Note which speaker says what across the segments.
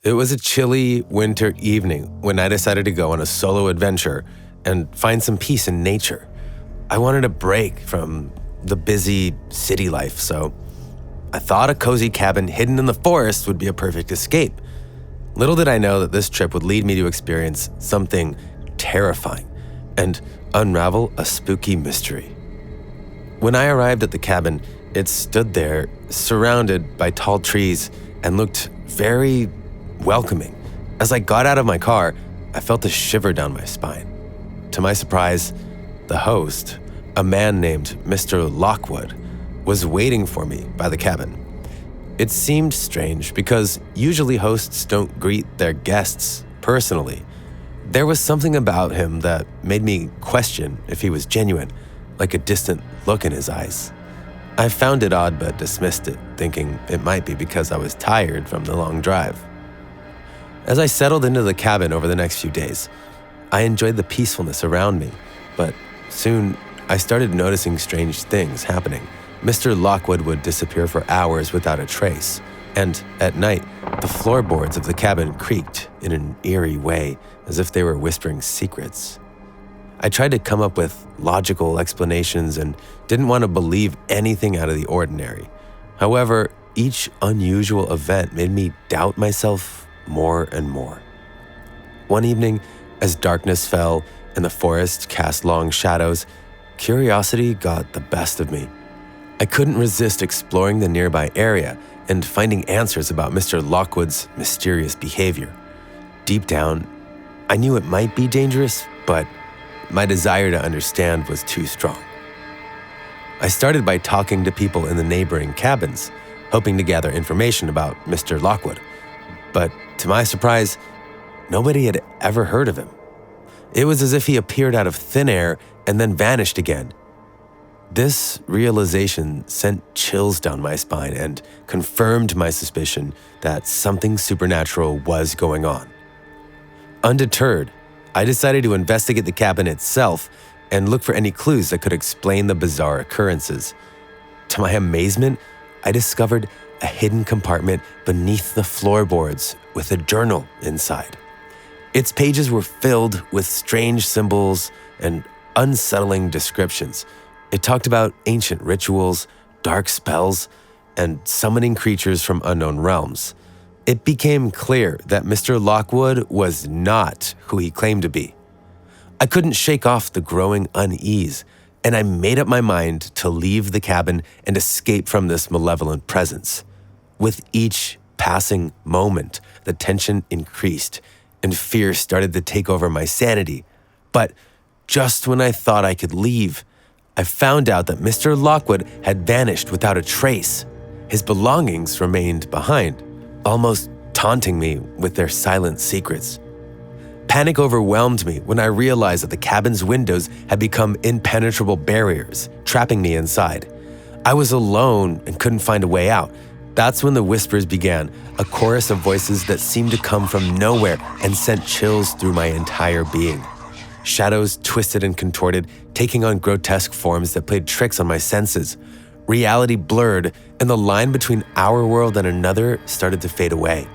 Speaker 1: It was a chilly winter evening when I decided to go on a solo adventure and find some peace in nature. I wanted a break from the busy city life, so I thought a cozy cabin hidden in the forest would be a perfect escape. Little did I know that this trip would lead me to experience something terrifying and unravel a spooky mystery. When I arrived at the cabin, it stood there, surrounded by tall trees, and looked very welcoming. As I got out of my car, I felt a shiver down my spine. To my surprise, the host, a man named Mr. Lockwood, was waiting for me by the cabin. It seemed strange because usually hosts don't greet their guests personally. There was something about him that made me question if he was genuine, like a distant look in his eyes. I found it odd but dismissed it, thinking it might be because I was tired from the long drive. As I settled into the cabin over the next few days, I enjoyed the peacefulness around me, but soon I started noticing strange things happening. Mr. Lockwood would disappear for hours without a trace, and at night, the floorboards of the cabin creaked in an eerie way, as if they were whispering secrets. I tried to come up with logical explanations and didn't want to believe anything out of the ordinary. However, each unusual event made me doubt myself more and more. One evening, as darkness fell and the forest cast long shadows, curiosity got the best of me. I couldn't resist exploring the nearby area and finding answers about Mr. Lockwood's mysterious behavior. Deep down, I knew it might be dangerous, but my desire to understand was too strong. I started by talking to people in the neighboring cabins, hoping to gather information about Mr. Lockwood. But to my surprise, nobody had ever heard of him. It was as if he appeared out of thin air and then vanished again. This realization sent chills down my spine and confirmed my suspicion that something supernatural was going on. Undeterred, I decided to investigate the cabin itself and look for any clues that could explain the bizarre occurrences. To my amazement, I discovered a hidden compartment beneath the floorboards with a journal inside. Its pages were filled with strange symbols and unsettling descriptions. It talked about ancient rituals, dark spells, and summoning creatures from unknown realms. It became clear that Mr. Lockwood was not who he claimed to be. I couldn't shake off the growing unease, and I made up my mind to leave the cabin and escape from this malevolent presence. With each passing moment, the tension increased, and fear started to take over my sanity. But just when I thought I could leave, I found out that Mr. Lockwood had vanished without a trace. His belongings remained behind, almost taunting me with their silent secrets. Panic overwhelmed me when I realized that the cabin's windows had become impenetrable barriers, trapping me inside. I was alone and couldn't find a way out. That's when the whispers began, a chorus of voices that seemed to come from nowhere and sent chills through my entire being. Shadows twisted and contorted, taking on grotesque forms that played tricks on my senses. Reality blurred, and the line between our world and another started to fade away.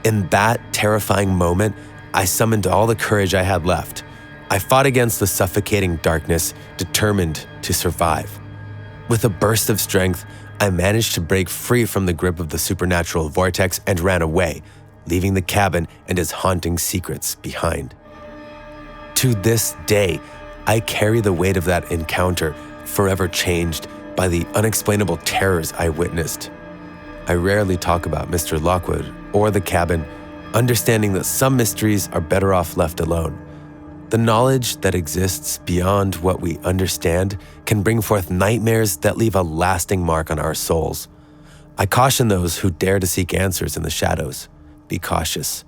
Speaker 1: In that terrifying moment, I summoned all the courage I had left. I fought against the suffocating darkness, determined to survive. With a burst of strength, I managed to break free from the grip of the supernatural vortex and ran away, leaving the cabin and its haunting secrets behind. To this day, I carry the weight of that encounter, forever changed by the unexplainable terrors I witnessed. I rarely talk about Mr. Lockwood or the cabin, understanding that some mysteries are better off left alone. The knowledge that exists beyond what we understand can bring forth nightmares that leave a lasting mark on our souls. I caution those who dare to seek answers in the shadows. Be cautious,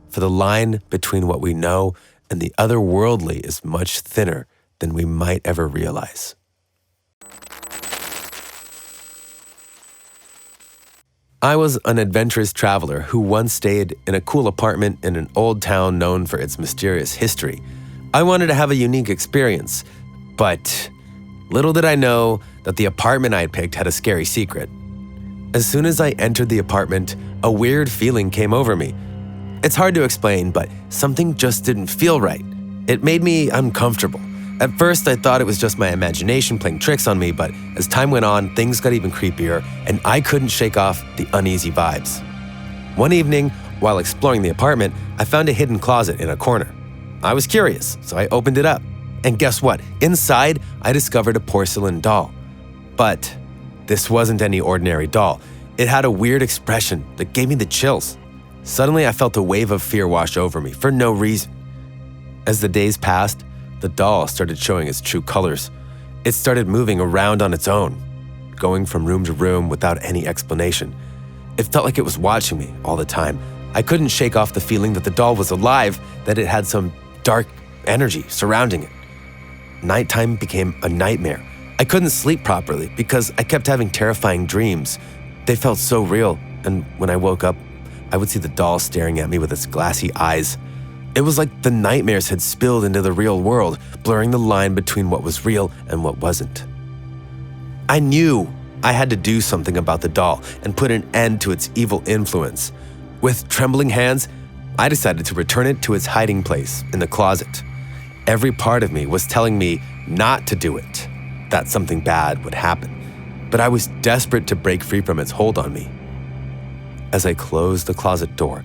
Speaker 1: for the line between what we know and the otherworldly is much thinner than we might ever realize. I was an adventurous traveler who once stayed in a cool apartment in an old town known for its mysterious history. I wanted to have a unique experience, but little did I know that the apartment I had picked had a scary secret. As soon as I entered the apartment, a weird feeling came over me. It's hard to explain, but something just didn't feel right. It made me uncomfortable. At first, I thought it was just my imagination playing tricks on me, but as time went on, things got even creepier, and I couldn't shake off the uneasy vibes. One evening, while exploring the apartment, I found a hidden closet in a corner. I was curious, so I opened it up. And guess what? Inside, I discovered a porcelain doll. But this wasn't any ordinary doll. It had a weird expression that gave me the chills. Suddenly, I felt a wave of fear wash over me for no reason. As the days passed, the doll started showing its true colors. It started moving around on its own, going from room to room without any explanation. It felt like it was watching me all the time. I couldn't shake off the feeling that the doll was alive, that it had some dark energy surrounding it. Nighttime became a nightmare. I couldn't sleep properly because I kept having terrifying dreams. They felt so real, and when I woke up, I would see the doll staring at me with its glassy eyes. It was like the nightmares had spilled into the real world, blurring the line between what was real and what wasn't. I knew I had to do something about the doll and put an end to its evil influence. With trembling hands, I decided to return it to its hiding place in the closet. Every part of me was telling me not to do it, that something bad would happen, but I was desperate to break free from its hold on me. As I closed the closet door,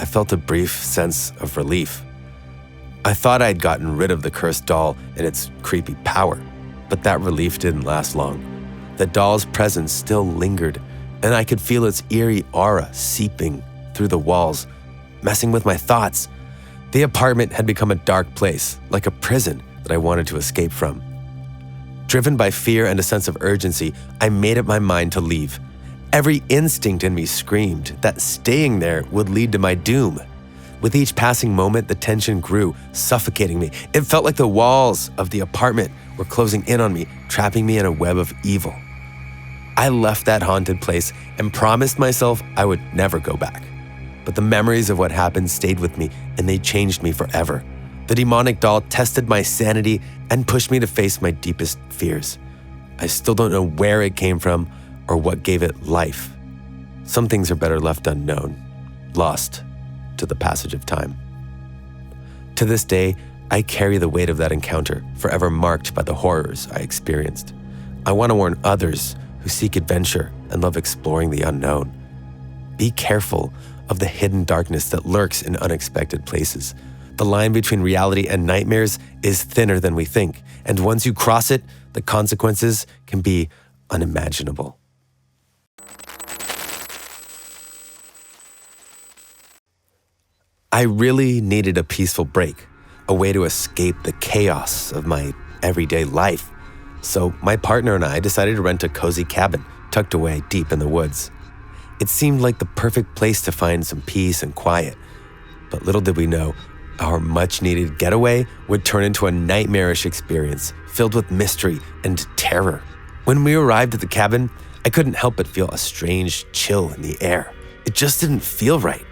Speaker 1: I felt a brief sense of relief. I thought I'd gotten rid of the cursed doll and its creepy power, but that relief didn't last long. The doll's presence still lingered, and I could feel its eerie aura seeping through the walls, messing with my thoughts. The apartment had become a dark place, like a prison that I wanted to escape from. Driven by fear and a sense of urgency, I made up my mind to leave. Every instinct in me screamed that staying there would lead to my doom. With each passing moment, the tension grew, suffocating me. It felt like the walls of the apartment were closing in on me, trapping me in a web of evil. I left that haunted place and promised myself I would never go back. But the memories of what happened stayed with me, and they changed me forever. The demonic doll tested my sanity and pushed me to face my deepest fears. I still don't know where it came from or what gave it life. Some things are better left unknown, lost to the passage of time. To this day, I carry the weight of that encounter, forever marked by the horrors I experienced. I want to warn others who seek adventure and love exploring the unknown. Be careful of the hidden darkness that lurks in unexpected places. The line between reality and nightmares is thinner than we think, and once you cross it, the consequences can be unimaginable. I really needed a peaceful break, a way to escape the chaos of my everyday life. So my partner and I decided to rent a cozy cabin tucked away deep in the woods. It seemed like the perfect place to find some peace and quiet. But little did we know, our much-needed getaway would turn into a nightmarish experience filled with mystery and terror. When we arrived at the cabin, I couldn't help but feel a strange chill in the air. It just didn't feel right.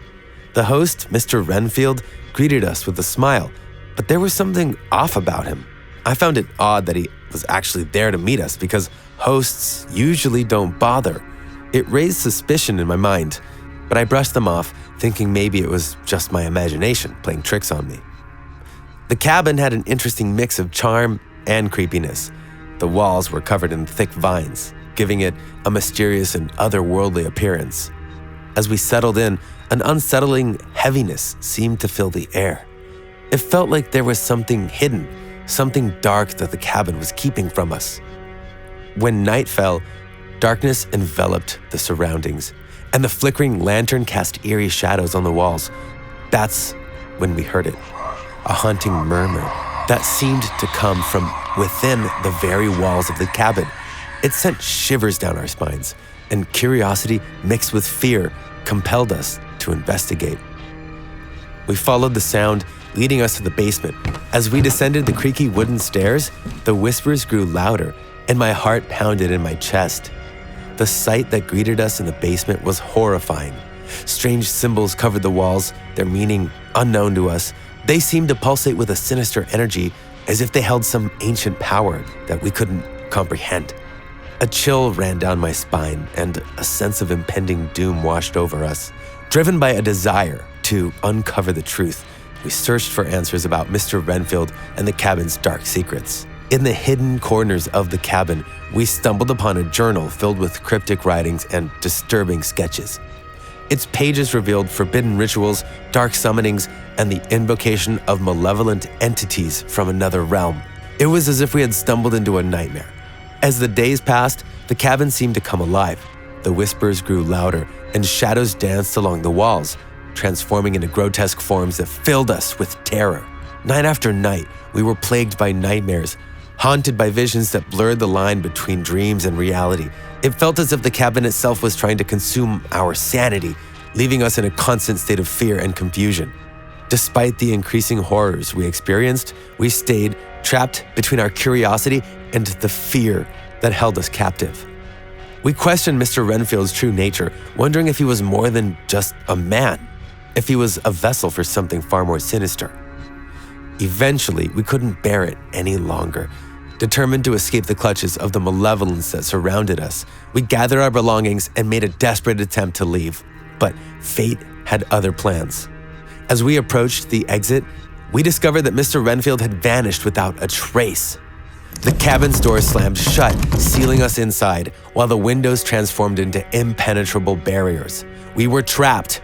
Speaker 1: The host, Mr. Renfield, greeted us with a smile, but there was something off about him. I found it odd that he was actually there to meet us because hosts usually don't bother. It raised suspicion in my mind, but I brushed them off, thinking maybe it was just my imagination playing tricks on me. The cabin had an interesting mix of charm and creepiness. The walls were covered in thick vines, giving it a mysterious and otherworldly appearance. As we settled in, an unsettling heaviness seemed to fill the air. It felt like there was something hidden, something dark that the cabin was keeping from us. When night fell, darkness enveloped the surroundings, and the flickering lantern cast eerie shadows on the walls. That's when we heard it, a haunting murmur that seemed to come from within the very walls of the cabin. It sent shivers down our spines, and curiosity mixed with fear compelled us to investigate. We followed the sound, leading us to the basement. As we descended the creaky wooden stairs, the whispers grew louder, and my heart pounded in my chest. The sight that greeted us in the basement was horrifying. Strange symbols covered the walls, their meaning unknown to us. They seemed to pulsate with a sinister energy, as if they held some ancient power that we couldn't comprehend. A chill ran down my spine, and a sense of impending doom washed over us. Driven by a desire to uncover the truth, we searched for answers about Mr. Renfield and the cabin's dark secrets. In the hidden corners of the cabin, we stumbled upon a journal filled with cryptic writings and disturbing sketches. Its pages revealed forbidden rituals, dark summonings, and the invocation of malevolent entities from another realm. It was as if we had stumbled into a nightmare. As the days passed, the cabin seemed to come alive. The whispers grew louder, and shadows danced along the walls, transforming into grotesque forms that filled us with terror. Night after night, we were plagued by nightmares, haunted by visions that blurred the line between dreams and reality. It felt as if the cabin itself was trying to consume our sanity, leaving us in a constant state of fear and confusion. Despite the increasing horrors we experienced, we stayed trapped between our curiosity and the fear that held us captive. We questioned Mr. Renfield's true nature, wondering if he was more than just a man, if he was a vessel for something far more sinister. Eventually, we couldn't bear it any longer. Determined to escape the clutches of the malevolence that surrounded us, we gathered our belongings and made a desperate attempt to leave. But fate had other plans. As we approached the exit, we discovered that Mr. Renfield had vanished without a trace. The cabin's door slammed shut, sealing us inside, while the windows transformed into impenetrable barriers. We were trapped,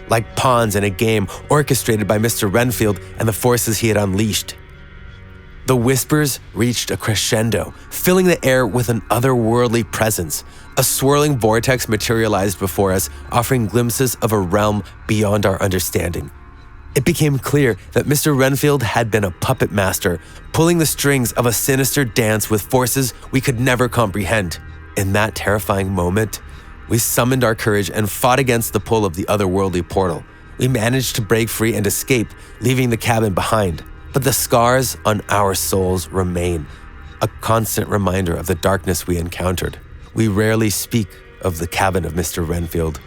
Speaker 1: like pawns in a game orchestrated by Mr. Renfield and the forces he had unleashed. The whispers reached a crescendo, filling the air with an otherworldly presence. A swirling vortex materialized before us, offering glimpses of a realm beyond our understanding. It became clear that Mr. Renfield had been a puppet master, pulling the strings of a sinister dance with forces we could never comprehend. In that terrifying moment, we summoned our courage and fought against the pull of the otherworldly portal. We managed to break free and escape, leaving the cabin behind. But the scars on our souls remain, a constant reminder of the darkness we encountered. We rarely speak of the cabin of Mr. Renfield,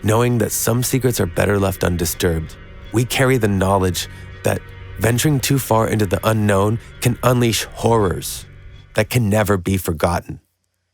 Speaker 1: knowing that some secrets are better left undisturbed. We carry the knowledge that venturing too far into the unknown can unleash horrors that can never be forgotten.